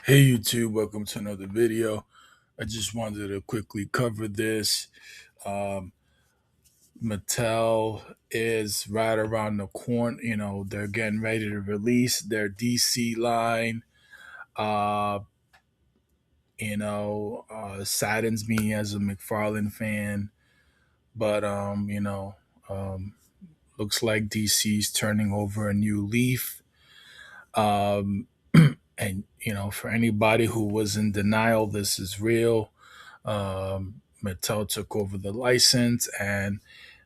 Hey YouTube, welcome to another video. I just wanted to quickly cover this. Um, Mattel is right around the corner. They're getting ready to release their DC line. Uh, saddens me as a McFarlane fan, but um, looks like DC's turning over a new leaf. Um, and for anybody who was in denial, this is real. Mattel took over the license, and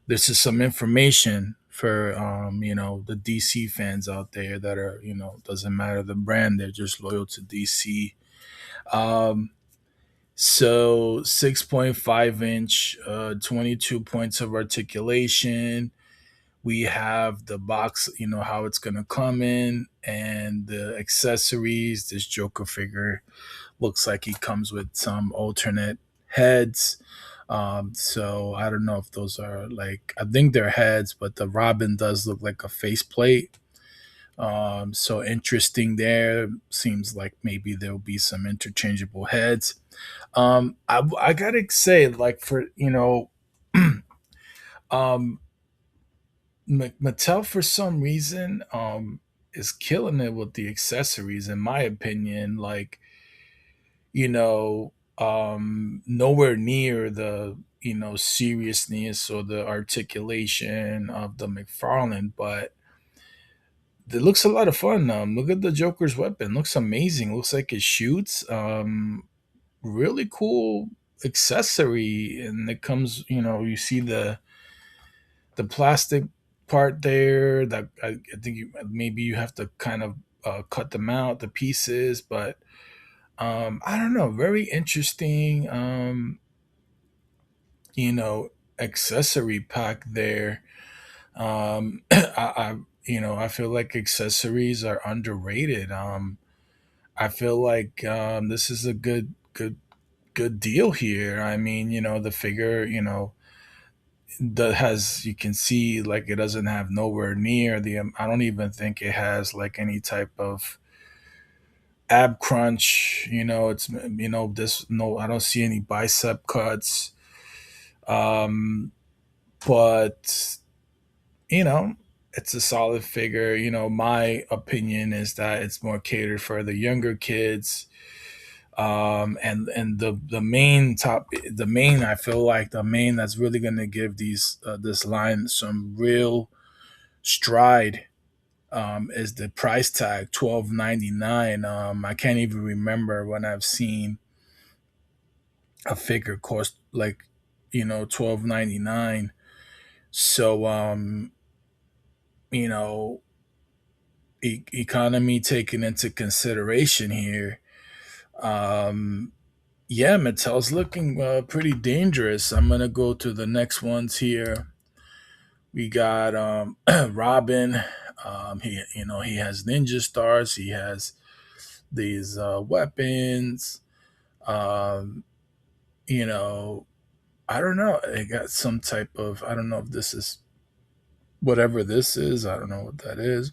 this is some information for the DC fans out there that are doesn't matter the brand, they're just loyal to DC. Um, so 6.5 inch, 22 points of articulation. We have the box, how it's gonna come in, and the accessories. This Joker figure looks like he comes with some alternate heads. So I don't know if those are like, I think they're heads, but the Robin does look like a faceplate. So interesting there. Seems like maybe there'll be some interchangeable heads. I gotta say, like for um, Mattel for some reason is killing it with the accessories. In my opinion, like nowhere near the seriousness or the articulation of the McFarlane, but it looks a lot of fun. Look at the Joker's weapon; looks amazing. Looks like it shoots. Really cool accessory, and it comes. You see the plastic part there. That I think maybe you have to kind of cut them out, the pieces, but I don't know, very interesting. You know, accessory pack there. I feel like accessories are underrated. I feel like this is a good deal here. I mean, the figure, that has, you can see, like, it doesn't have nowhere near the. I don't even think it has like any type of ab crunch. It's this, no, I don't see any bicep cuts. Um, but you know, it's a solid figure. My opinion is that it's more catered for the younger kids. And the main, I feel like the main that's really going to give this line some real stride, is the price tag, 12.99. I can't even remember when I've seen a figure cost like 12.99. So you know economy taken into consideration here. Um, yeah, Mattel's looking pretty dangerous. I'm gonna go to the next ones here. We got Robin. He has ninja stars. He has these weapons. Um, you know, I don't know. They got some type of, I don't know if this is whatever this is. I don't know what that is,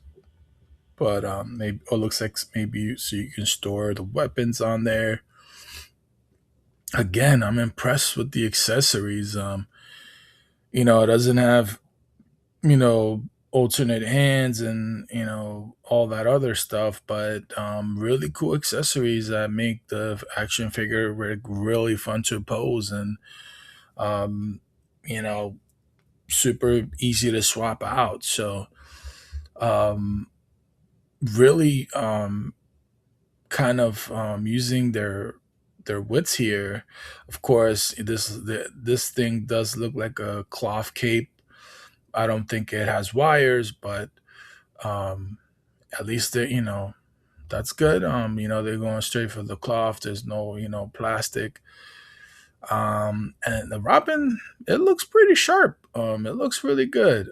but maybe it looks like maybe so you can store the weapons on there. Again, I'm impressed with the accessories. It doesn't have you know alternate hands and all that other stuff, but really cool accessories that make the action figure really fun to pose, and um, you know super easy to swap out. So um, really kind of using their wits here. Of course, this thing does look like a cloth cape. I don't think it has wires, but um, at least that's good. They're going straight for the cloth. There's no plastic. And the Robin, it looks pretty sharp. It looks really good.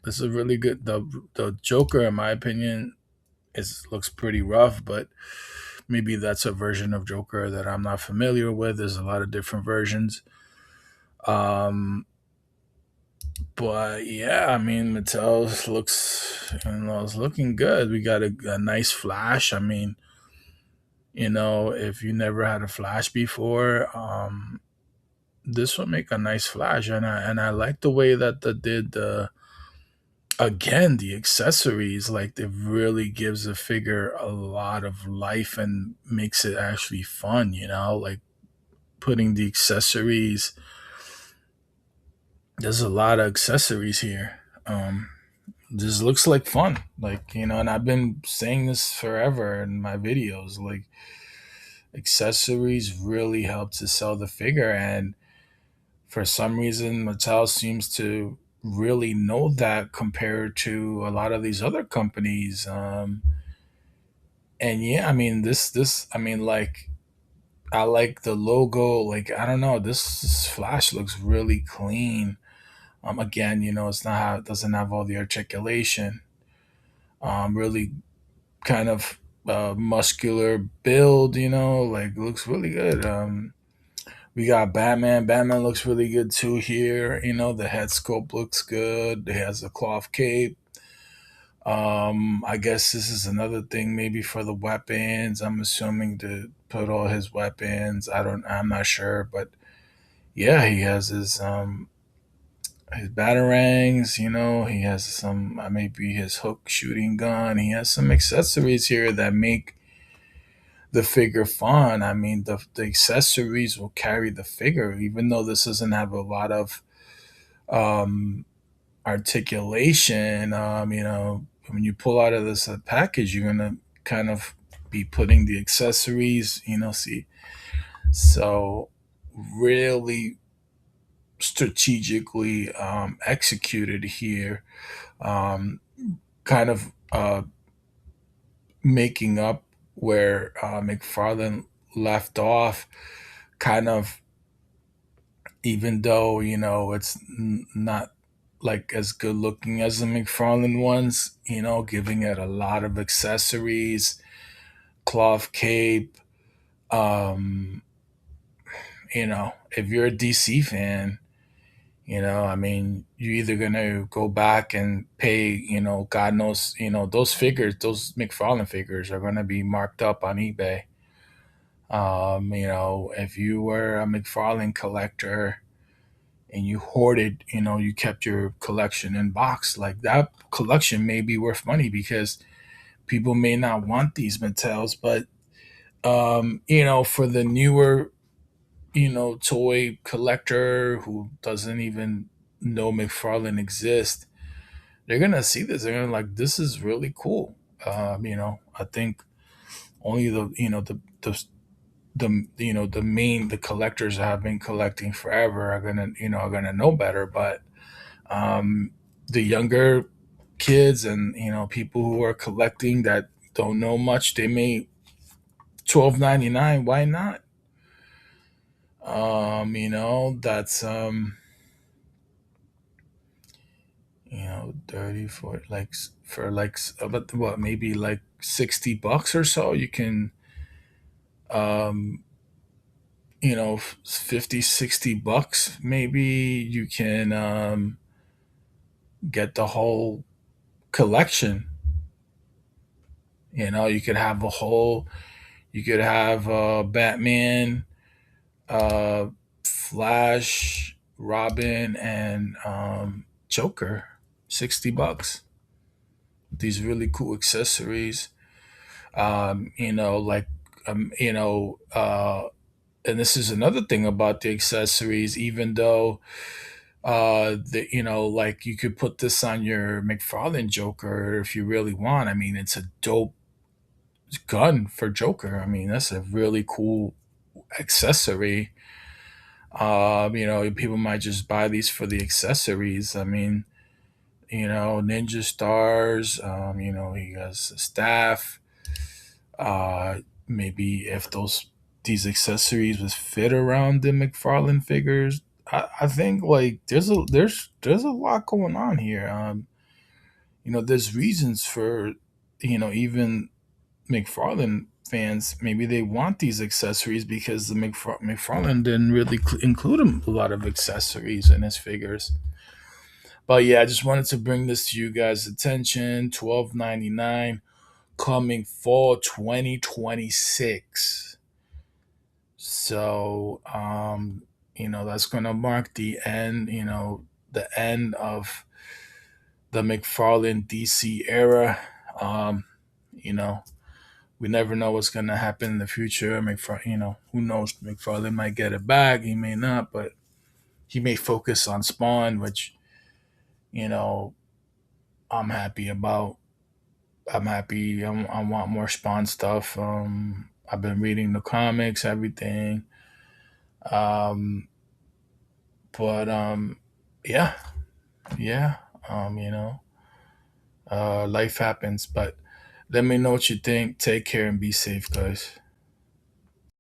This is really good. The Joker, in my opinion, is looks pretty rough, but maybe that's a version of Joker that I'm not familiar with. There's a lot of different versions. Um, but yeah, I mean, Mattel looks, it's looking good. We got a nice flash. I mean, If you never had a Flash before, this would make a nice Flash, and I like the way that they did the again the accessories. Like it really gives the figure a lot of life and makes it actually fun. Like putting the accessories. There's a lot of accessories here. This looks like fun. Like, and I've been saying this forever in my videos. Like, accessories really help to sell the figure. And for some reason, Mattel seems to really know that compared to a lot of these other companies. And yeah, I mean, I mean, like, I like the logo. Like, I don't know, this Flash looks really clean. Again, it's not, it doesn't have all the articulation. Really kind of muscular build, like looks really good. We got Batman. Batman looks really good too here. The head sculpt looks good. It has a cloth cape. I guess this is another thing maybe for the weapons. I'm assuming to put all his weapons. I'm not sure, but yeah, he has his batarangs, he has some maybe his hook shooting gun. He has some accessories here that make the figure fun. I mean, the accessories will carry the figure, even though this doesn't have a lot of um, articulation. When you pull out of this package, you're gonna kind of be putting the accessories. See, so really strategically executed here. Um, Kind of making up where McFarlane left off, kind of, even though it's not like as good looking as the McFarlane ones, giving it a lot of accessories, cloth cape. um if you're a DC fan, I mean, you're either gonna go back and pay, God knows, those figures, those McFarlane figures are gonna be marked up on eBay. If you were a McFarlane collector and you hoarded, you kept your collection in box, like that collection may be worth money because people may not want these Mattels, but for the newer, toy collector who doesn't even know McFarlane exists, they're gonna see this. They're gonna like, this is really cool. I think only the collectors that have been collecting forever are gonna know better. But um, the younger kids and people who are collecting that don't know much, they may 12.99. Why not? That's 30 for like about what, maybe like $60 or so. You can um 50, $60 maybe. You can get the whole collection. You could have a whole, you could have Batman, uh Flash, Robin, and Joker. $60. These really cool accessories. Like and this is another thing about the accessories. Even though like you could put this on your McFarlane Joker if you really want. I mean, it's a dope gun for Joker. I mean, that's a really cool accessory. People might just buy these for the accessories. I mean, ninja stars. He has a staff. Maybe if these accessories was fit around the McFarlane figures, I think like there's a lot going on here. There's reasons for even McFarlane fans, maybe they want these accessories because the McFarlane didn't really include a lot of accessories in his figures. But yeah, I just wanted to bring this to you guys' attention. 12.99. coming fall 2026. So, that's going to mark the end, the end of the McFarlane DC era. Um, you know, we never know what's going to happen in the future. Who knows? McFarlane might get it back. He may not, but he may focus on Spawn, which, you know, I'm happy about. I'm happy. I want more Spawn stuff. I've been reading the comics, everything. Um, but yeah, yeah. Um, you know, life happens. But let me know what you think. Take care and be safe, guys.